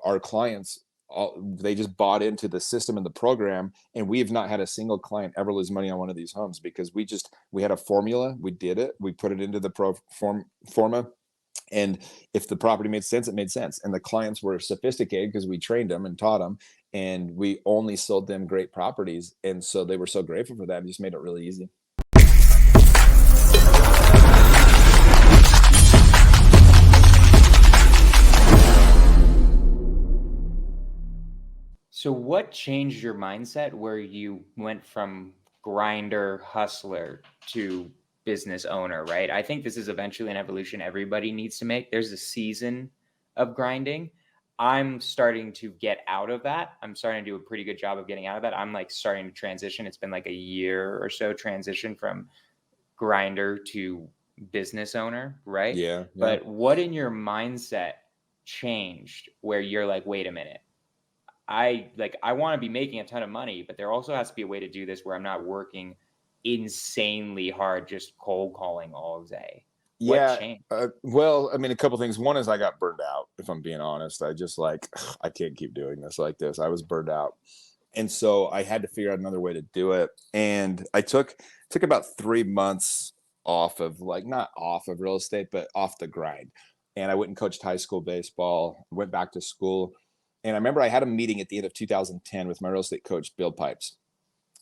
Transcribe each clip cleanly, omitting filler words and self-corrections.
our clients, they just bought into the system and the program, and we have not had a single client ever lose money on one of these homes because we had a formula, we did it, we put it into the forma, and if the property made sense, it made sense. And the clients were sophisticated because we trained them and taught them, and we only sold them great properties. And so they were so grateful for that. It just made it really easy. So what changed your mindset where you went from grinder, hustler to business owner, right? I think this is eventually an evolution everybody needs to make. There's a season of grinding. I'm starting to get out of that. I'm starting to do a pretty good job of getting out of that. I'm like starting to transition. It's been like a year or so transition from grinder to business owner, right? Yeah. But what in your mindset changed where you're like, wait a minute, I want to be making a ton of money, but there also has to be a way to do this where I'm not working insanely hard, just cold calling all day. What Yeah. changed? Well, I mean, a couple things. One is I got burned out, if I'm being honest. I just like, I can't keep doing this like this. I was burned out. And so I had to figure out another way to do it. And I took about 3 months off of, like, not off of real estate, but off the grind. And I went and coached high school baseball, went back to school. And I remember I had a meeting at the end of 2010 with my real estate coach, Bill Pipes.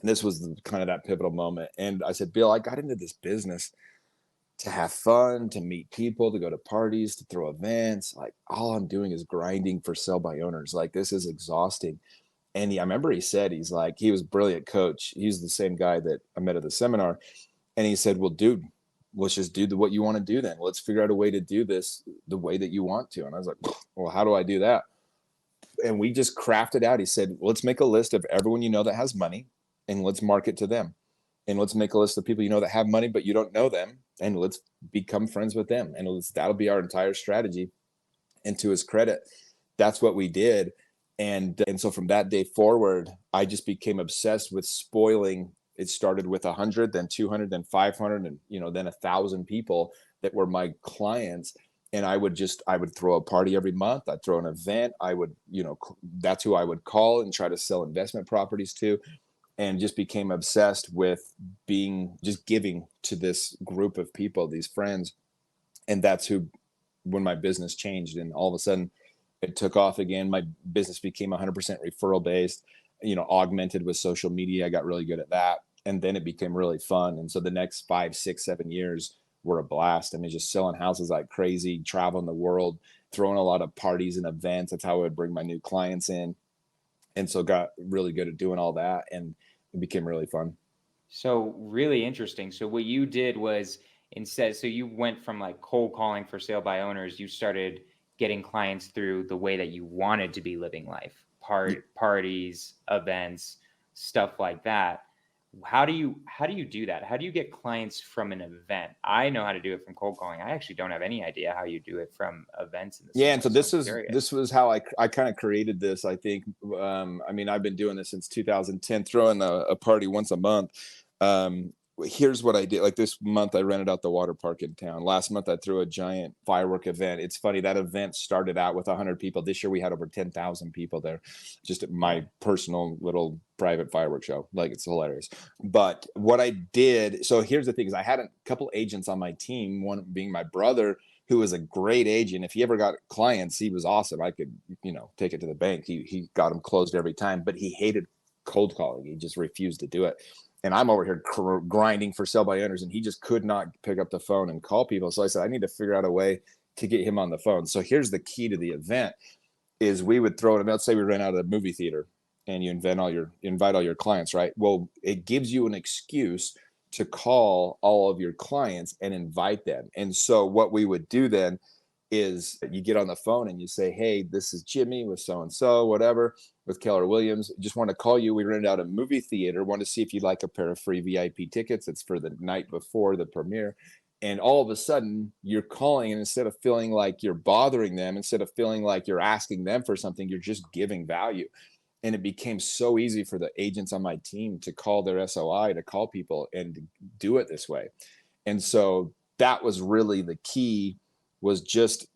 And this was kind of that pivotal moment. And I said, Bill, I got into this business to have fun, to meet people, to go to parties, to throw events. Like, all I'm doing is grinding for sell by owners. Like, this is exhausting. And I remember he said, he's like, he was a brilliant coach. He's the same guy that I met at the seminar. And he said, well, dude, let's just do what you want to do then. Let's figure out a way to do this the way that you want to. And I was like, well, how do I do that? And we just crafted out. He said, well, let's make a list of everyone you know that has money, and let's market to them. And let's make a list of people you know that have money, but you don't know them, and let's become friends with them. And that'll be our entire strategy. And to his credit, that's what we did. And so from that day forward, I just became obsessed with spoiling. It started with 100, then 200, then 500, and then 1,000 people that were my clients. And I would throw a party every month. I'd throw an event. I would, that's who I would call and try to sell investment properties to, and just became obsessed with just giving to this group of people, these friends. And that's when my business changed, and all of a sudden it took off again. My business became 100% referral based, augmented with social media. I got really good at that. And then it became really fun. And so the next 5, 6, 7 years were a blast. I mean, just selling houses like crazy, traveling the world, throwing a lot of parties and events. That's how I would bring my new clients in. And so got really good at doing all that, and it became really fun. So really interesting. So what you did was so you went from like cold calling for sale by owners, you started getting clients through the way that you wanted to be living life, parties, events, stuff like that. How do you do that? How do you get clients from an event? I know how to do it from cold calling. I actually don't have any idea how you do it from events in the Yeah, and so sales. this was how I kind of created this. I think, I mean, I've been doing this since 2010, throwing a party once a month. Here's what I did. Like, this month, I rented out the water park in town. Last month, I threw a giant firework event. It's funny, that event started out with 100 people. This year, we had over 10,000 people there. Just my personal little private firework show. Like, it's hilarious. But what I did, so here's the thing, is I had a couple agents on my team, one being my brother, who was a great agent. If he ever got clients, he was awesome. I could, take it to the bank. He got them closed every time, but he hated cold calling. He just refused to do it. And I'm over here grinding for sell by owners, and he just could not pick up the phone and call people. So I said, I need to figure out a way to get him on the phone. So here's the key to the event: is we would throw it. Let's say we ran out of the movie theater, and you invite all your clients, right? Well, it gives you an excuse to call all of your clients and invite them. And so what we would do then is you get on the phone and you say, hey, this is Jimmy with so-and-so, whatever, with Keller Williams. Just want to call you. We rented out a movie theater. Want to see if you'd like a pair of free VIP tickets. It's for the night before the premiere. And all of a sudden you're calling, and instead of feeling like you're bothering them, instead of feeling like you're asking them for something, you're just giving value. And it became so easy for the agents on my team to call their SOI, to call people and do it this way. And so that was really the key, was just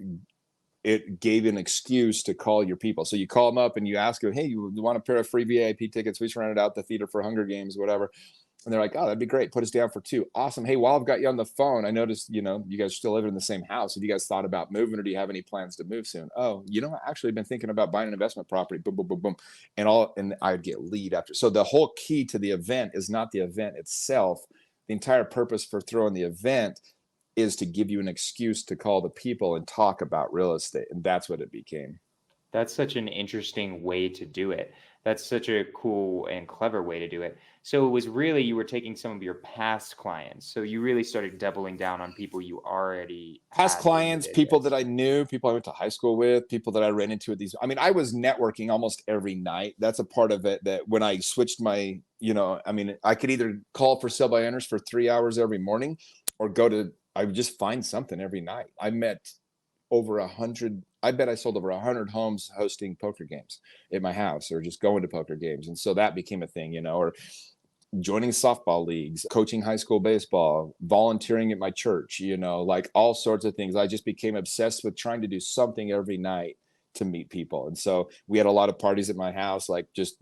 it gave an excuse to call your people. So you call them up and you ask them, hey, you want a pair of free VIP tickets? We just rented out the theater for Hunger Games, whatever. And they're like, oh, that'd be great. Put us down for 2. Awesome. Hey, while I've got you on the phone, I noticed, you guys still live in the same house. Have you guys thought about moving, or do you have any plans to move soon? Oh, I actually been thinking about buying an investment property. Boom, boom, boom, boom. And I'd get lead after. So the whole key to the event is not the event itself. The entire purpose for throwing the event is to give you an excuse to call the people and talk about real estate. And that's what it became. That's such an interesting way to do it. That's such a cool and clever way to do it. So it was really, you were taking some of your past clients. So you really started doubling down on people you already Past had in the clients, people that business. I knew, people I went to high school with, people that I ran into at these. I mean, I was networking almost every night. That's a part of it, that when I switched my, I mean, I could either call for sale by owners for 3 hours every morning, or I would just find something every night. I met over 100. I bet I sold over 100 homes hosting poker games at my house, or just going to poker games. And so that became a thing, or joining softball leagues, coaching high school baseball, volunteering at my church, like all sorts of things. I just became obsessed with trying to do something every night to meet people. And so we had a lot of parties at my house, like just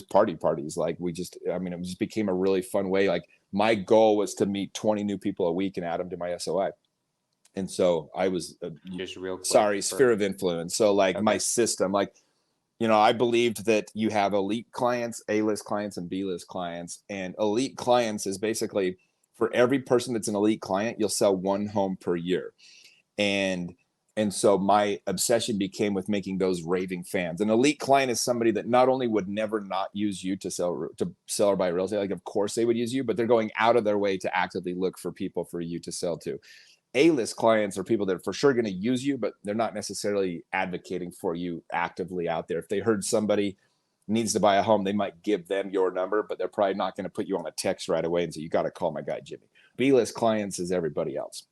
parties. Like it just became a really fun way. Like my goal was to meet 20 new people a week and add them to my SOI. And so I was, Just real quick sorry, for, sphere of influence. So like my okay. system, like, I believed that you have elite clients, A-list clients, and B-list clients. And elite clients is basically, for every person that's an elite client, you'll sell 1 home per year. And so my obsession became with making those raving fans. An elite client is somebody that not only would never not use you to sell or buy real estate, like of course they would use you, but they're going out of their way to actively look for people for you to sell to. A-list clients are people that are for sure going to use you, but they're not necessarily advocating for you actively out there. If they heard somebody needs to buy a home, they might give them your number, but they're probably not going to put you on a text right away and say, you got to call my guy Jimmy. B-list clients is everybody else.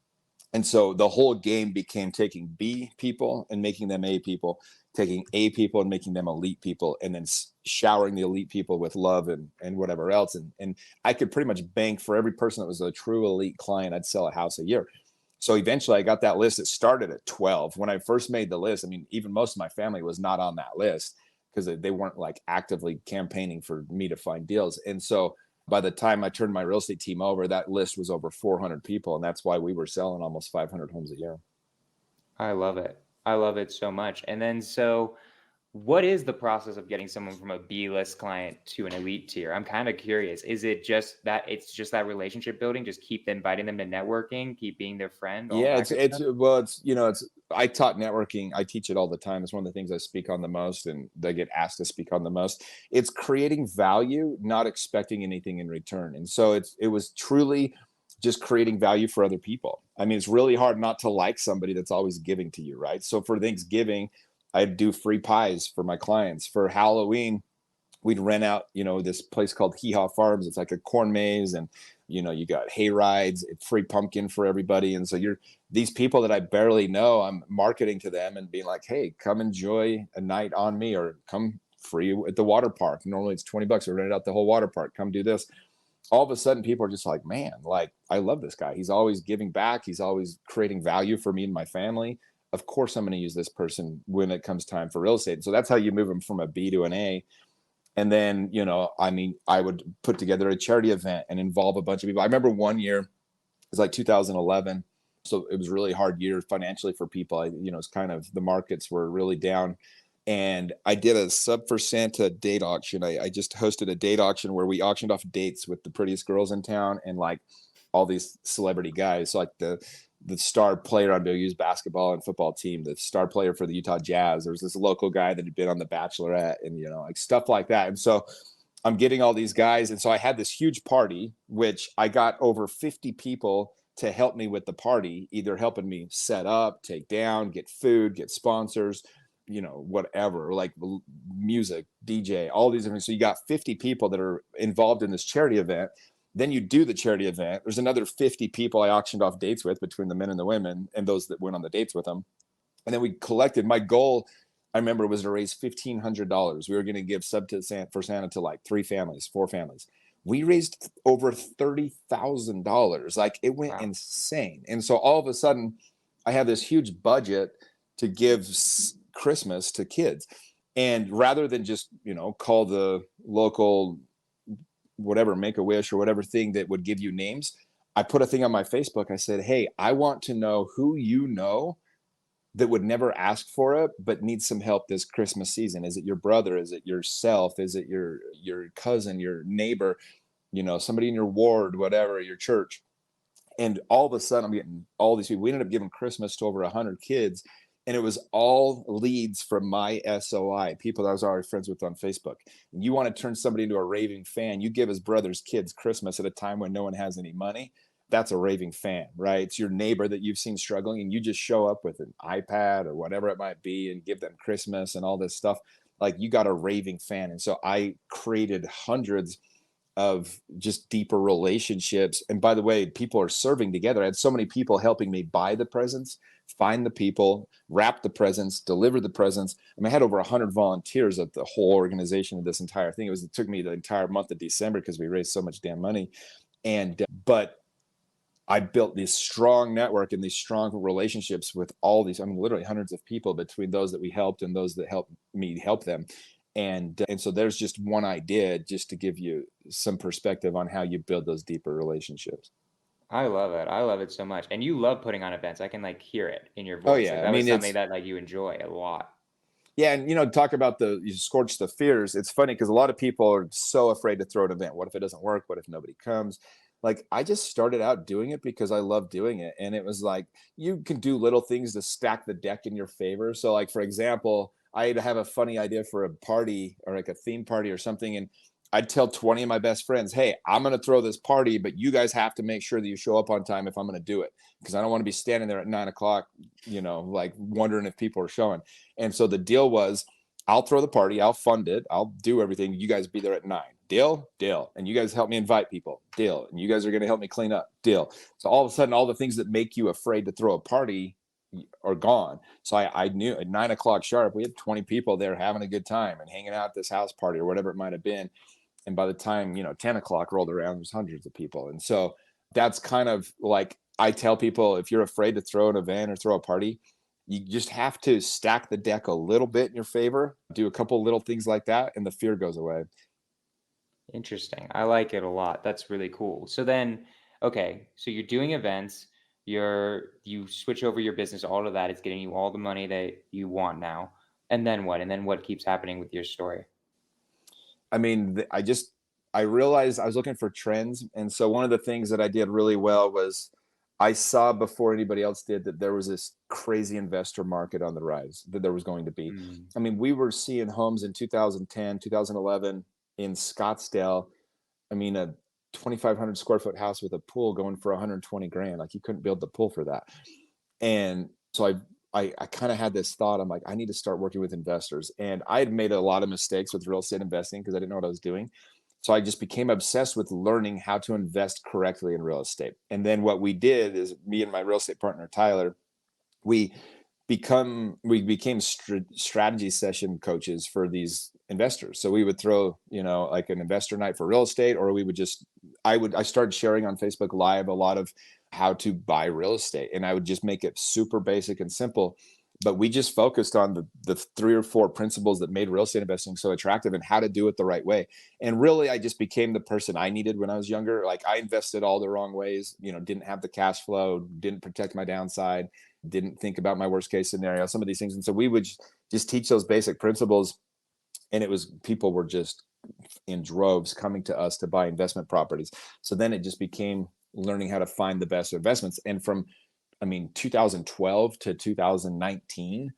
And so the whole game became taking B people and making them A people, taking A people and making them elite people, and then showering the elite people with love and whatever else. And I could pretty much bank for every person that was a true elite client, I'd sell a house a year. So eventually I got that list. It started at 12. When I first made the list, I mean, even most of my family was not on that list because they weren't like actively campaigning for me to find deals. And so by the time I turned my real estate team over, that list was over 400 people. And that's why we were selling almost 500 homes a year. I love it. I love it so much. And then, so what is the process of getting someone from a B-list client to an elite tier? I'm kind of curious. Is it just that it's just that relationship building, just keep inviting them to networking, keep being their friend, all Yeah, that good stuff? I taught networking. I teach it all the time. It's one of the things I speak on the most, and they get asked to speak on the most. It's creating value, not expecting anything in return. And so it was truly just creating value for other people. I mean, it's really hard not to like somebody that's always giving to you, right? So for Thanksgiving, I'd do free pies for my clients. For Halloween, we'd rent out, this place called Hee Haw Farms. It's like a corn maze, and you got hay rides, free pumpkin for everybody. And so these people that I barely know, I'm marketing to them and being like, hey, come enjoy a night on me, or come free at the water park. Normally it's $20. We rented out the whole water park. Come do this. All of a sudden people are just like, man, like, I love this guy. He's always giving back. He's always creating value for me and my family. Of course I'm going to use this person when it comes time for real estate. And so that's how you move them from a B to an A. And then, I would put together a charity event and involve a bunch of people. I remember one year, it was like 2011. So it was a really hard year financially for people. It's kind of, the markets were really down. And I did a Sub for Santa date auction. I just hosted a date auction where we auctioned off dates with the prettiest girls in town and like all these celebrity guys. So like the star player on BYU's basketball and football team, the star player for the Utah Jazz. There was this local guy that had been on The Bachelorette, and like stuff like that. And so I'm getting all these guys, and so I had this huge party, which I got over 50 people to help me with the party, either helping me set up, take down, get food, get sponsors, whatever, like music, DJ, all these different. So you got 50 people that are involved in this charity event. Then you do the charity event. There's another 50 people I auctioned off dates with, between the men and the women and those that went on the dates with them. And then we collected, my goal, I remember, was to raise $1,500. We were going to give for Santa to like 4 families. We raised over $30,000. Like, it went Wow. insane. And so all of a sudden I have this huge budget to give Christmas to kids. And rather than just, call the local whatever, make a wish or whatever thing that would give you names, I put a thing on my Facebook. I said, hey, I want to know who that would never ask for it but needs some help this Christmas season. Is it your brother? Is it yourself? Is it your cousin, your neighbor, somebody in your ward, whatever, your church? And all of a sudden, I'm getting all these people. We ended up giving Christmas to over 100 kids. And it was all leads from my SOI, people that I was already friends with on Facebook. And you want to turn somebody into a raving fan. You give his brother's kids Christmas at a time when no one has any money. That's a raving fan, right? It's your neighbor that you've seen struggling, and you just show up with an iPad or whatever it might be and give them Christmas and all this stuff. Like, you got a raving fan. And so I created hundreds of just deeper relationships. And by the way, people are serving together. I had so many people helping me buy the presents, find the people, wrap the presents, deliver the presents. I mean, I had over 100 volunteers at the whole organization of this entire thing. It took me the entire month of December because we raised so much damn money. But I built this strong network and these strong relationships with all these, literally hundreds of people between those that we helped and those that helped me help them. And so there's just one idea, just to give you some perspective on how you build those deeper relationships. I love it. I love it so much. And you love putting on events. I can like hear it in your Oh voice. Like yeah. that was something that like you enjoy a lot. Yeah. And, talk about you Skorch the Fears. It's funny because a lot of people are so afraid to throw an event. What if it doesn't work? What if nobody comes? Like, I just started out doing it because I love doing it. And it was like, you can do little things to stack the deck in your favor. So like, for example, I'd have a funny idea for a party or like a theme party or something. And I'd tell 20 of my best friends, hey, I'm going to throw this party, but you guys have to make sure that you show up on time if I'm going to do it. Because I don't want to be standing there at 9 o'clock, like wondering if people are showing. And so the deal was, I'll throw the party, I'll fund it, I'll do everything. You guys be there at 9. Deal, deal. And you guys help me invite people. Deal. And you guys are going to help me clean up. Deal. So all of a sudden, all the things that make you afraid to throw a party are gone. So I knew at 9 o'clock sharp, we had 20 people there having a good time and hanging out at this house party or whatever it might have been. And by the time, 10 o'clock rolled around, there's hundreds of people. And so that's kind of like, I tell people, if you're afraid to throw an event or throw a party, you just have to stack the deck a little bit in your favor, do a couple little things like that, and the fear goes away. Interesting. I like it a lot. That's really cool. So then, okay, so you're doing events, you switch over your business, all of that. It's getting you all the money that you want now. And then what? And then what keeps happening with your story? I realized I was looking for trends. And so one of the things that I did really well was I saw before anybody else did that there was this crazy investor market on the rise, that there was going to be. Mm. We were seeing homes in 2010, 2011 in Scottsdale. A 2,500 square foot house with a pool going for 120 grand. Like, you couldn't build the pool for that. And so I kind of had this thought. I'm like, I need to start working with investors. And I had made a lot of mistakes with real estate investing because I didn't know what I was doing. So I just became obsessed with learning how to invest correctly in real estate. And then what we did is, me and my real estate partner, Tyler, we became strategy session coaches for these investors. So we would throw, like an investor night for real estate, or we would just, I started sharing on Facebook Live a lot of how to buy real estate. And I would just make it super basic and simple. But we just focused on the 3 or 4 principles that made real estate investing so attractive and how to do it the right way. And really, I just became the person I needed when I was younger. Like, I invested all the wrong ways, didn't have the cash flow, didn't protect my downside, didn't think about my worst case scenario, some of these things. And so we would just teach those basic principles. And people were just in droves coming to us to buy investment properties. So then it just became learning how to find the best investments. And from 2012 to 2019,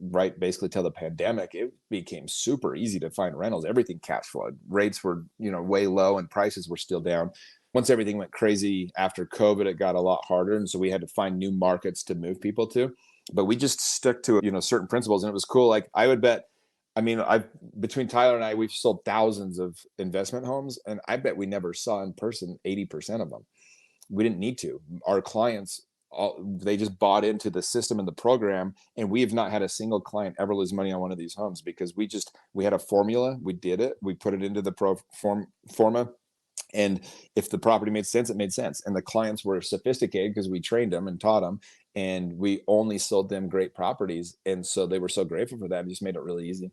right, basically till the pandemic, it became super easy to find rentals. Everything cash flowed. Rates were, way low and prices were still down. Once everything went crazy after COVID, it got a lot harder. And so we had to find new markets to move people to. But we just stuck to, certain principles. And it was cool. Like, I would bet, between Tyler and I, we've sold thousands of investment homes. And I bet we never saw in person 80% of them. We didn't need to. Our clients, they just bought into the system and the program, and we have not had a single client ever lose money on one of these homes because we had a formula. We did it. We put it into the forma, And if the property made sense, it made sense. And the clients were sophisticated because we trained them and taught them, and we only sold them great properties. And so they were so grateful for that. It just made it really easy.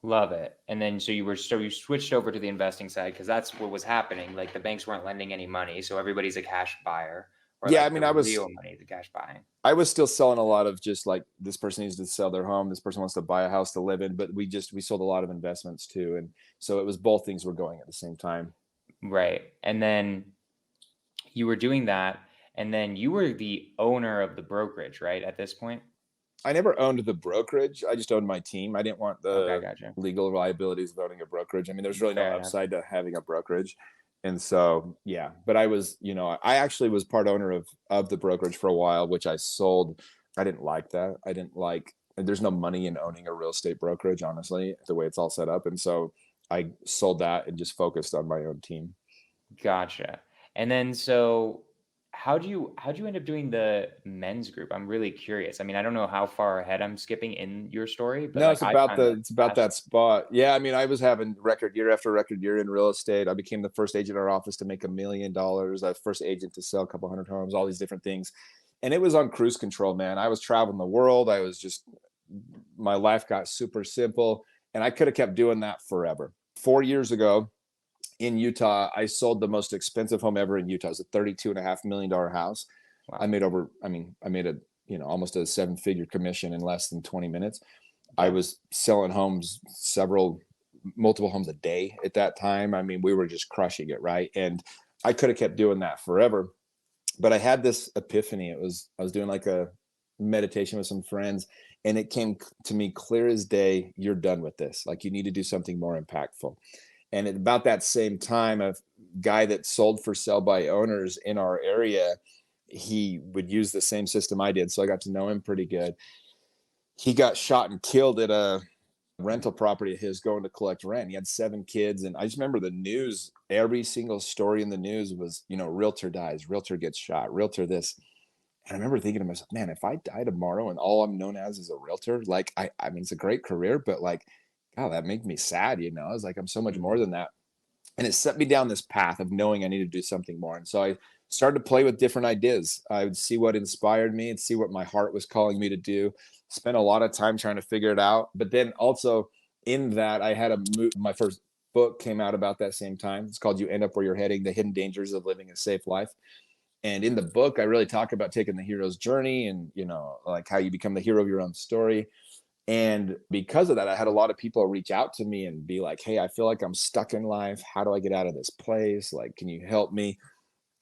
Love it. And then so you switched over to the investing side because that's what was happening. Like the banks weren't lending any money, so everybody's a cash buyer, or Yeah, I like the mean, real money is the cash buying. I was still selling a lot of just like this person needs to sell their home, this person wants to buy a house to live in, but we sold a lot of investments too. And so it was both things were going at the same time. Right. And then you were doing that, and then you were the owner of the brokerage, right? At this point? I never owned the brokerage. I just owned my team. I didn't want Okay, the gotcha. legal liabilities of owning a brokerage. I mean, there's really no Fair enough. upside to having a brokerage. And so, yeah, but I was, I actually was part owner of the brokerage for a while, which I sold. I didn't like that. I didn't like there's no money in owning a real estate brokerage, honestly, the way it's all set up. And so I sold that and just focused on my own team. Gotcha. And then so how'd you end up doing the men's group? I'm really curious. I mean, I don't know how far ahead I'm skipping in your story, but No, like it's I about find the that it's about that fascinating. spot. Yeah, I mean, I was having record year after record year in real estate. I became the first agent in our office to make $1 million. I was first agent to sell a couple hundred homes, all these different things. And it was on cruise control, man. I was traveling the world. I was just my life got super simple, and I could have kept doing that forever. 4 years ago in Utah, I sold the most expensive home ever in Utah. It was a $32.5 million house. Wow. I made a, almost a 7-figure commission in less than 20 minutes. I Yeah. was selling homes, multiple homes a day at that time. I mean, we were just crushing it, right? And I could have kept doing that forever, but I had this epiphany. I was doing like a meditation with some friends, and it came to me clear as day. You're done with this. Like, you need to do something more impactful. And at about that same time, a guy that sold for sell by owners in our area, he would use the same system I did. So I got to know him pretty good. He got shot and killed at a rental property of his going to collect rent. He had 7 kids. And I just remember the news, every single story in the news was, realtor dies, realtor gets shot, realtor this. And I remember thinking to myself, man, if I die tomorrow and all I'm known as is a realtor, like, I mean, it's a great career, but like, God, that made me sad. I was like, I'm so much more Mhm. than that. And it set me down this path of knowing I needed to do something more. And so I started to play with different ideas. I would see what inspired me and see what my heart was calling me to do. Spent a lot of time trying to figure it out. But then also in that, I had my first book came out about that same time. It's called You End Up Where You're Heading: The Hidden Dangers of Living a Safe Life. And in the book, I really talk about taking the hero's journey and, like how you become the hero of your own story. And because of that, I had a lot of people reach out to me and be like, hey, I feel like I'm stuck in life. How do I get out of this place? Like, can you help me?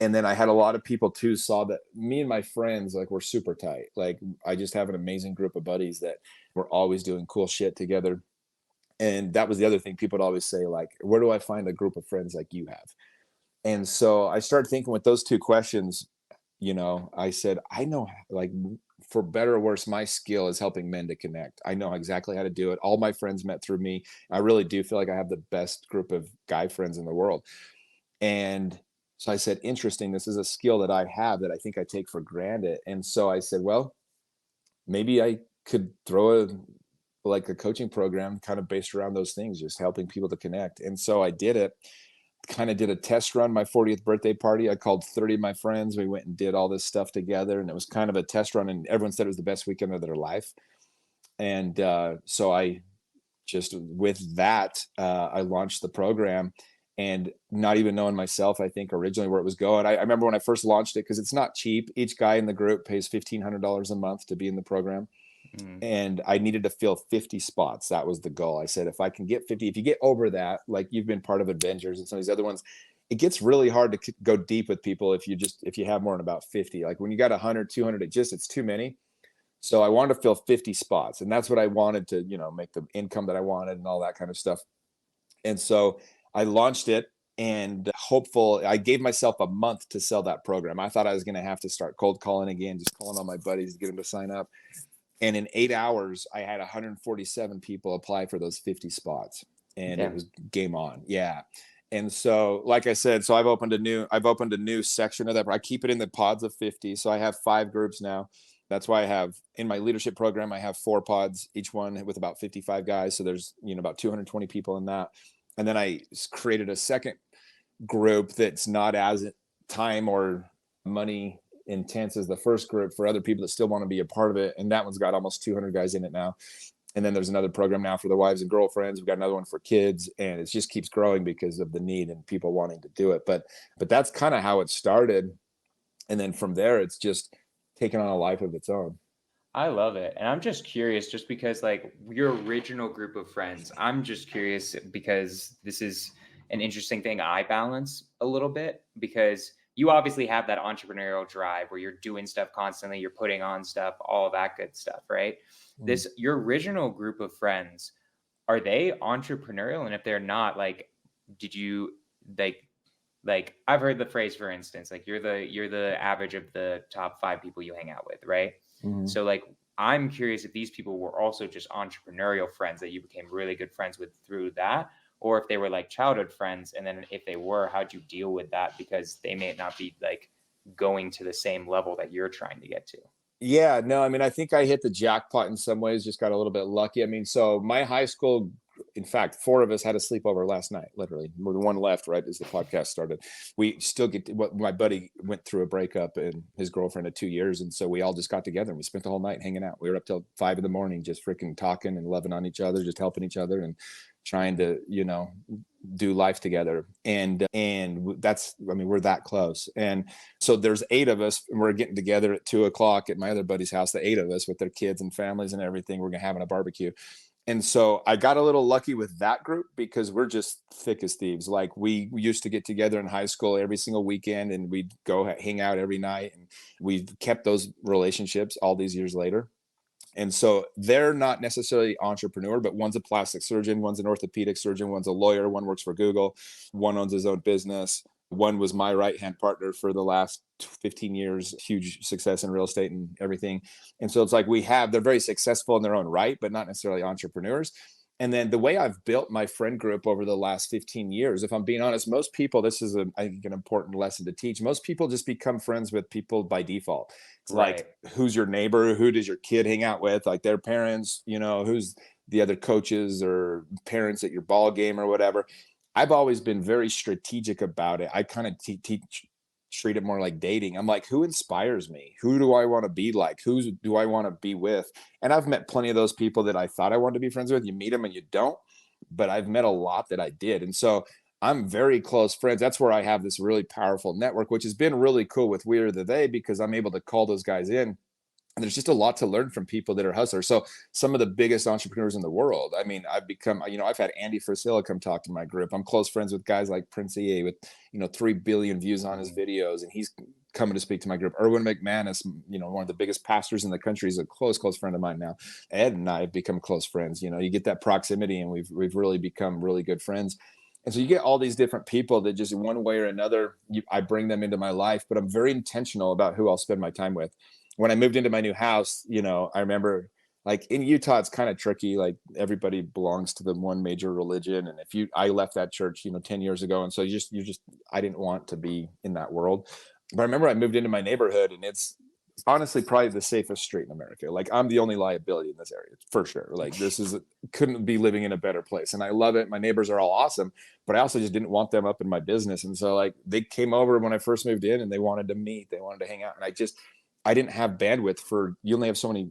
And then I had a lot of people too saw that me and my friends, like, we're super tight. Like, I just have an amazing group of buddies that we're always doing cool shit together. And that was the other thing people would always say, like, where do I find a group of friends like you have? And so I started thinking with those two questions, I said, I know, like, for better or worse, my skill is helping men to connect. I know exactly how to do it. All my friends met through me. I really do feel like I have the best group of guy friends in the world. And so I said, interesting. This is a skill that I have that I think I take for granted. And so I said, well, maybe I could throw like a coaching program kind of based around those things, just helping people to connect. And so I did it. Kind of did a test run my 40th birthday party. I called 30 of my friends. We went and did all this stuff together, and it was kind of a test run, and everyone said it was the best weekend of their life. And so I just, with that, I launched the program, and not even knowing myself, I think originally where it was going. I remember when I first launched it, because it's not cheap. Each guy in the group pays $1,500 a month to be in the program, Mhm. and I needed to fill 50 spots. That was the goal. I said, if I can get 50, if you get over that, like you've been part of Avengers and some of these other ones, it gets really hard to go deep with people if you have more than about 50. Like when you got 100, 200, it's too many. So I wanted to fill 50 spots, and that's what I wanted to, make the income that I wanted and all that kind of stuff. And so I launched it, and hopeful, I gave myself a month to sell that program. I thought I was going to have to start cold calling again, just calling all my buddies to get them to sign up. And in 8 hours, I had 147 people apply for those 50 spots, and it Yeah. was game on. Yeah. And so, like I said, so I've opened a new section of that. I keep it in the pods of 50. So I have 5 groups now. That's why I have in my leadership program, I have 4 pods, each one with about 55 guys. So there's, about 220 people in that. And then I created a second group that's not as time or money intense as the first group for other people that still want to be a part of it. And that one's got almost 200 guys in it now. And then there's another program now for the wives and girlfriends. We've got another one for kids, and it just keeps growing because of the need and people wanting to do it. But that's kind of how it started. And then from there, it's just taken on a life of its own. I love it. And I'm just curious, just because like your original group of friends, I'm just curious because this is an interesting thing I balance a little bit, because you obviously have that entrepreneurial drive where you're doing stuff constantly, you're putting on stuff, all of that good stuff, right? This, your original group of friends, are they entrepreneurial? And if they're not, like, did you like I've heard the phrase, for instance, like you're the average of the top 5 people you hang out with, right? Mm-hmm. So like I'm curious if these people were also just entrepreneurial friends that you became really good friends with through that, or if they were like childhood friends. And then if they were, how'd you deal with that? Because they may not be like going to the same level that you're trying to get to. Yeah, no, I mean, I think I hit the jackpot in some ways, just got a little bit lucky. I mean, so my high school, in fact, 4 of us had a sleepover last night, literally. More than one left, right, as the podcast started. We still get to, what my buddy went through a breakup and his girlfriend of 2 years. And so we all just got together and we spent the whole night hanging out. We were up till 5 in the morning, just freaking talking and loving on each other, just helping each other and trying to, do life together. And that's, I mean, we're that close. And so there's 8 of us, and we're getting together at 2 o'clock at my other buddy's house, the 8 of us with their kids and families and everything. We're gonna having a barbecue. And so I got a little lucky with that group because we're just thick as thieves. Like we used to get together in high school every single weekend, and we'd go hang out every night. And we've kept those relationships all these years later. And so they're not necessarily entrepreneur, but one's a plastic surgeon, one's an orthopedic surgeon, one's a lawyer, one works for Google, one owns his own business. One was my right-hand partner for the last 15 years, huge success in real estate and everything. And so it's like they're very successful in their own right, but not necessarily entrepreneurs. And then the way I've built my friend group over the last 15 years, if I'm being honest, most people, this is I think an important lesson to teach. Most people just become friends with people by default. It's Right. like, who's your neighbor? Who does your kid hang out with? Like their parents, who's the other coaches or parents at your ball game or whatever. I've always been very strategic about it. I kind of treat it more like dating. I'm like, who inspires me? Who do I want to be like? Who do I want to be with? And I've met plenty of those people that I thought I wanted to be friends with. You meet them and you don't, but I've met a lot that I did. And so I'm very close friends. That's where I have this really powerful network, which has been really cool with We Are the They, because I'm able to call those guys in. And there's just a lot to learn from people that are hustlers. So some of the biggest entrepreneurs in the world. I mean, I've had Andy Frisella come talk to my group. I'm close friends with guys like Prince EA with, 3 billion views on his videos. And he's coming to speak to my group. Erwin McManus, one of the biggest pastors in the country, is a close friend of mine now. Ed and I have become close friends. You get that proximity, and we've really become really good friends. And so you get all these different people that just in one way or another, I bring them into my life, but I'm very intentional about who I'll spend my time with. When I moved into my new house, I remember, like, in Utah, it's kind of tricky. Like, everybody belongs to the one major religion. And I left that church, 10 years ago. And so I didn't want to be in that world. But I remember I moved into my neighborhood, and it's honestly probably the safest street in America. Like, I'm the only liability in this area for sure. Like, couldn't be living in a better place. And I love it. My neighbors are all awesome, but I also just didn't want them up in my business. And so, like, they came over when I first moved in, and they wanted to meet, they wanted to hang out. And I didn't have bandwidth you only have so many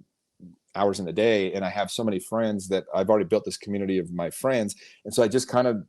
hours in the day. And I have so many friends that I've already built this community of my friends. And so I just kind of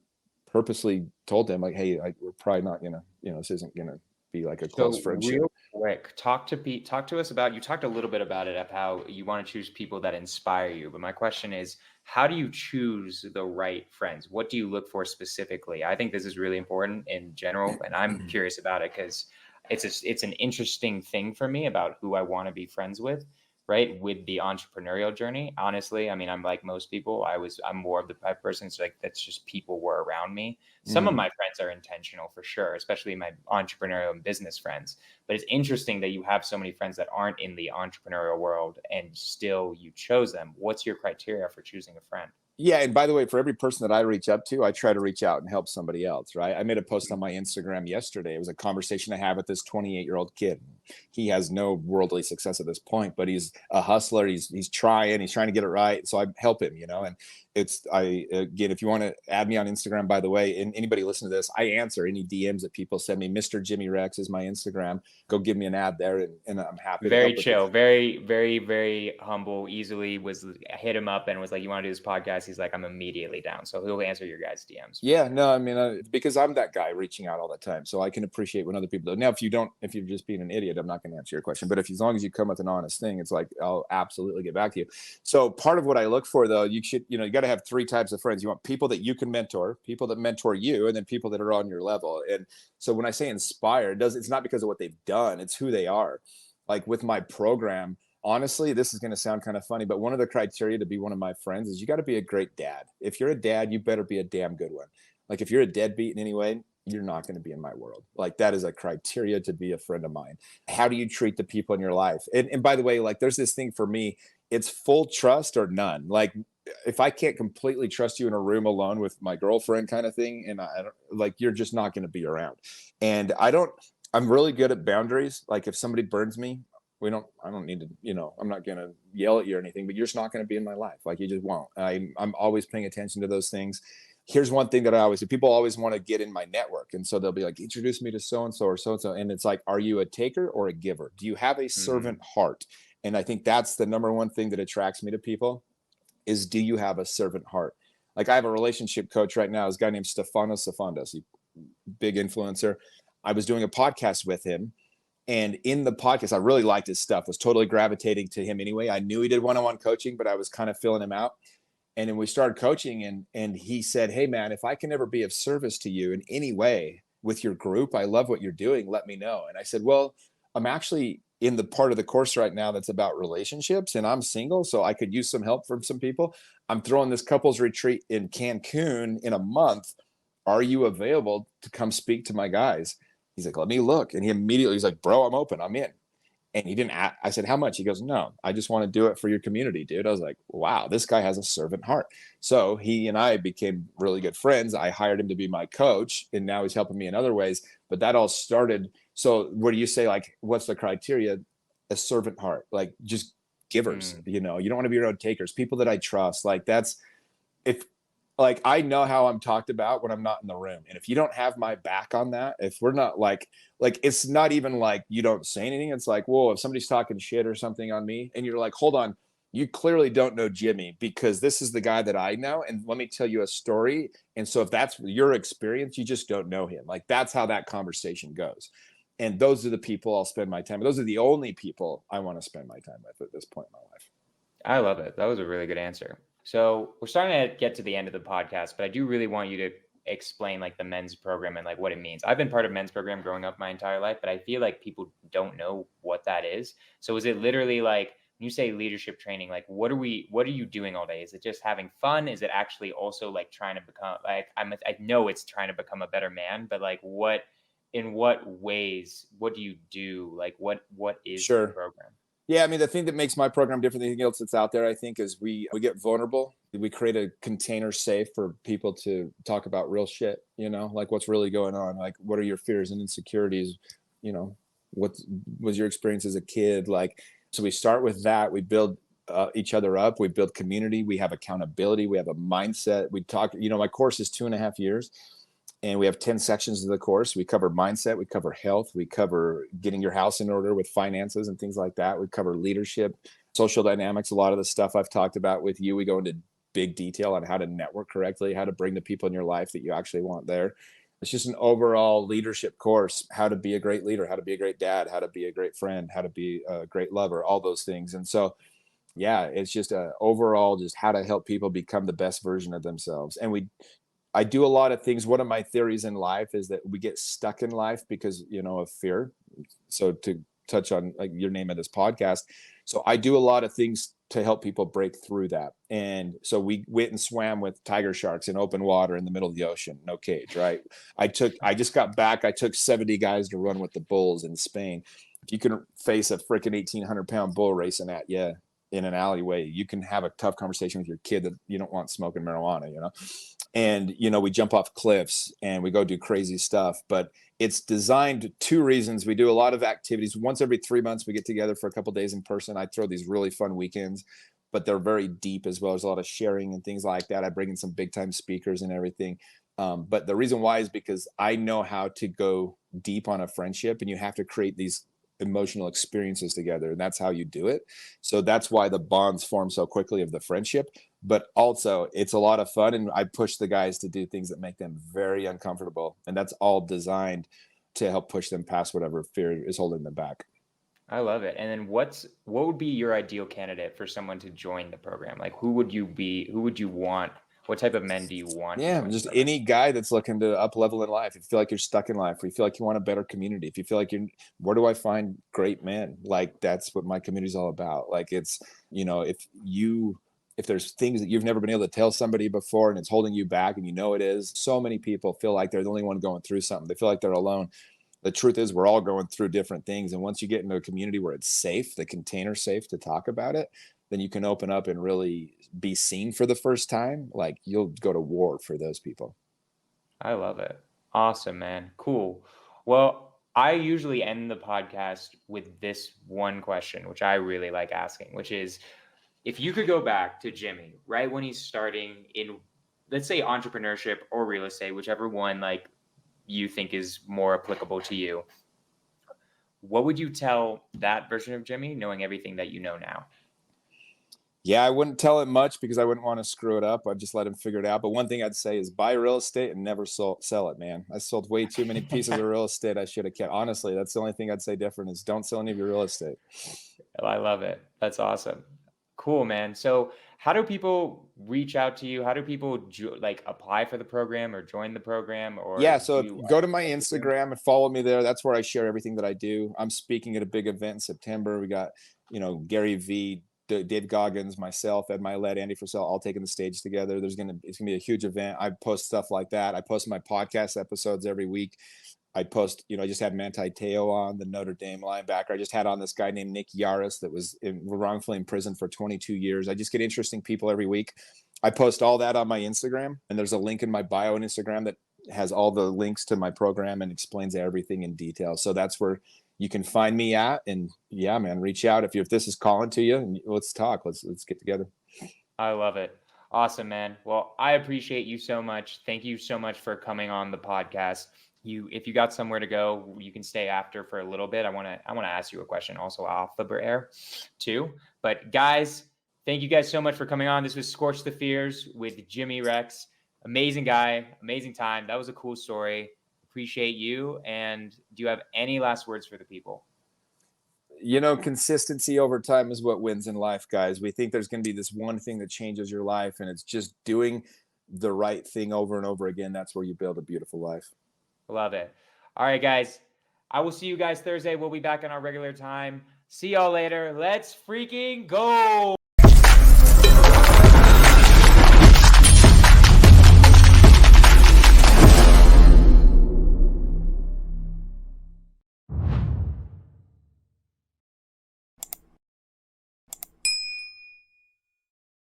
purposely told them, like, hey, we're probably not going to, this isn't going to be like a close friendship. Real quick, talk to us about, you talked a little bit about it, of how you want to choose people that inspire you. But my question is, how do you choose the right friends? What do you look for specifically? I think this is really important in general. And I'm curious about it because it's an interesting thing for me about who I want to be friends with, right? With the entrepreneurial journey. Honestly, I mean, I'm like most people. I'm more of the type of person. So like, that's just people were around me. Some of my friends are intentional for sure, especially my entrepreneurial and business friends. But it's interesting that you have so many friends that aren't in the entrepreneurial world and still you chose them. What's your criteria for choosing a friend? Yeah. And by the way, for every person that I reach up to, I try to reach out and help somebody else, right? I made a post on my Instagram yesterday. It was a conversation I had with this 28-year-old kid. He has no worldly success at this point, but he's a hustler. He's trying to get it right. So I help him, Again, if you want to add me on Instagram, by the way, and anybody listen to this, I answer any DMs that people send me. Mr. Jimmy Rex is my Instagram. Go give me an ad there, and I'm happy to Very help with chill, it. very, very, very humble. Easily was hit him up and was like, "You want to do this podcast?" He's like, "I'm immediately down." So he'll answer your guys' DMs. Yeah, no, I mean, because I'm that guy reaching out all the time, so I can appreciate when other people do. Now, if you're just being an idiot, I'm not going to answer your question. But if, as long as you come with an honest thing, it's like, I'll absolutely get back to you. So part of what I look for, though, you got to have three types of friends. You want people that you can mentor, people that mentor you, and then people that are on your level. And so when I say inspire, it's not because of what they've done, it's who they are. Like with my program, honestly, this is going to sound kind of funny, but one of the criteria to be one of my friends is you got to be a great dad. If you're a dad, you better be a damn good one. Like if you're a deadbeat in any way, you're not going to be in my world. Like that is a criteria to be a friend of mine. How do you treat the people in your life? And by the way, like there's this thing for me, it's full trust or none. Like if I can't completely trust you in a room alone with my girlfriend kind of thing, and I don't, like, you're just not going to be around. And I'm really good at boundaries. Like if somebody burns me, I don't need to, I'm not going to yell at you or anything, but you're just not going to be in my life. Like you just won't. I'm always paying attention to those things. Here's one thing that I always say, people always want to get in my network. And so they'll be like, introduce me to so-and-so or so-and-so. And it's like, are you a taker or a giver? Do you have a servant heart? And I think that's the number one thing that attracts me to people is, do you have a servant heart? Like I have a relationship coach right now, this guy named Stefanos Safandos, big influencer. I was doing a podcast with him. And in the podcast, I really liked his stuff, was totally gravitating to him anyway. I knew he did one-on-one coaching, but I was kind of filling him out. And then we started coaching, and he said, hey, man, if I can ever be of service to you in any way with your group, I love what you're doing. Let me know. And I said, well, I'm actually in the part of the course right now that's about relationships, and I'm single, so I could use some help from some people. I'm throwing this couples retreat in Cancun in a month. Are you available to come speak to my guys? He's like, let me look. And he's like, bro, I'm open. I'm in. And he didn't ask. I said, how much? He goes, no, I just want to do it for your community, dude. I was like, wow, this guy has a servant heart. So he and I became really good friends. I hired him to be my coach, and now he's helping me in other ways. But that all started. So where do you say, like, what's the criteria? A servant heart, like just givers, you don't want to be your own takers, people that I trust. Like if like I know how I'm talked about when I'm not in the room. And if you don't have my back on that, if we're not like it's not even like you don't say anything. It's like, whoa, if somebody's talking shit or something on me and you're like, hold on, you clearly don't know Jimmy, because this is the guy that I know. And let me tell you a story. And so if that's your experience, you just don't know him. Like that's how that conversation goes. And those are the people I'll spend my time with. Those are the only people I want to spend my time with at this point in my life. I love it. That was a really good answer. So we're starting to get to the end of the podcast, but I do really want you to explain like the men's program and like what it means. I've been part of men's program growing up my entire life, but I feel like people don't know what that is. So is it literally like, when you say leadership training, like what are you doing all day? Is it just having fun? Is it actually also like trying to become like, I know it's trying to become a better man, but like in what ways, what do you do? Like what is the program? Yeah, I mean, the thing that makes my program different than anything else that's out there, I think, is we get vulnerable. We create a container safe for people to talk about real shit, like what's really going on. Like, what are your fears and insecurities? What was your experience as a kid? Like, so we start with that. We build each other up. We build community. We have accountability. We have a mindset. We talk, my course is 2.5 years. And we have 10 sections of the course. We cover mindset, we cover health, we cover getting your house in order with finances and things like that. We cover leadership, social dynamics, a lot of the stuff I've talked about with you. We go into big detail on how to network correctly, how to bring the people in your life that you actually want there. It's just an overall leadership course, how to be a great leader, how to be a great dad, how to be a great friend, how to be a great lover, all those things. And so, yeah, it's just overall just how to help people become the best version of themselves. And I do a lot of things. One of my theories in life is that we get stuck in life because, of fear. So to touch on like your name of this podcast. So I do a lot of things to help people break through that. And so we went and swam with tiger sharks in open water in the middle of the ocean, no cage, right? I just got back. I took 70 guys to run with the bulls in Spain. If you can face a freaking 1,800-pound bull racing at you in an alleyway, you can have a tough conversation with your kid that you don't want smoking marijuana, And, we jump off cliffs and we go do crazy stuff, but it's designed 2 reasons. We do a lot of activities. Once every 3 months, we get together for a couple of days in person. I throw these really fun weekends, but they're very deep as well. There's a lot of sharing and things like that. I bring in some big time speakers and everything. But the reason why is because I know how to go deep on a friendship, and you have to create these emotional experiences together, and that's how you do it. So that's why the bonds form so quickly of the friendship. But also, it's a lot of fun, and I push the guys to do things that make them very uncomfortable, and that's all designed to help push them past whatever fear is holding them back. I love it. And then what would be your ideal candidate for someone to join the program? Like who would you want? What type of men do you want to Yeah, join the just program? any guy that's looking to up level in life. If you feel like you're stuck in life, or you feel like you want a better community, if you feel like you're, where do I find great men? Like that's what my community is all about. Like it's, if there's things that you've never been able to tell somebody before and it's holding you back, and it is, so many people feel like they're the only one going through something. They feel like they're alone. The truth is we're all going through different things. And once you get into a community where it's safe, the container safe to talk about it, then you can open up and really be seen for the first time. Like you'll go to war for those people. I love it. Awesome, man. Cool. Well, I usually end the podcast with this one question, which I really like asking, which is if you could go back to Jimmy right when he's starting in, let's say, entrepreneurship or real estate, whichever one like you think is more applicable to you, what would you tell that version of Jimmy, knowing everything that you know now? Yeah, I wouldn't tell it much because I wouldn't want to screw it up. I'd just let him figure it out. But one thing I'd say is buy real estate and never sell it, man. I sold way too many pieces of real estate I should have kept. Honestly, that's the only thing I'd say different is don't sell any of your real estate. I love it. That's awesome. Cool, man. So, how do people reach out to you? How do people like apply for the program or join the program or Yeah, so do go to my everything? Instagram and follow me there. That's where I share everything that I do. I'm speaking at a big event in September. We got, Gary V, Dave Goggins, myself, Ed Milet, Andy Frisell, all taking the stage together. It's gonna be a huge event. I post stuff like that. I post my podcast episodes every week. I post, I just had Manti Te'o on, the Notre Dame linebacker. I just had on this guy named Nick Yaris that was wrongfully in prison for 22 years. I just get interesting people every week. I post all that on my Instagram, and there's a link in my bio on Instagram that has all the links to my program and explains everything in detail. So that's where you can find me at. And yeah, man, reach out if this is calling to you, and let's talk. Let's get together. I love it. Awesome, man. Well, I appreciate you so much. Thank you so much for coming on the podcast. If you got somewhere to go, you can stay after for a little bit. I want to ask you a question also off the air too. But guys, thank you guys so much for coming on. This was Skorch the Fears with Jimmy Rex. Amazing guy, amazing time. That was a cool story. Appreciate you. And do you have any last words for the people? Consistency over time is what wins in life, guys. We think there's going to be this one thing that changes your life, and it's just doing the right thing over and over again. That's where you build a beautiful life. Love it. All right, guys. I will see you guys Thursday. We'll be back on our regular time. See y'all later. Let's freaking go.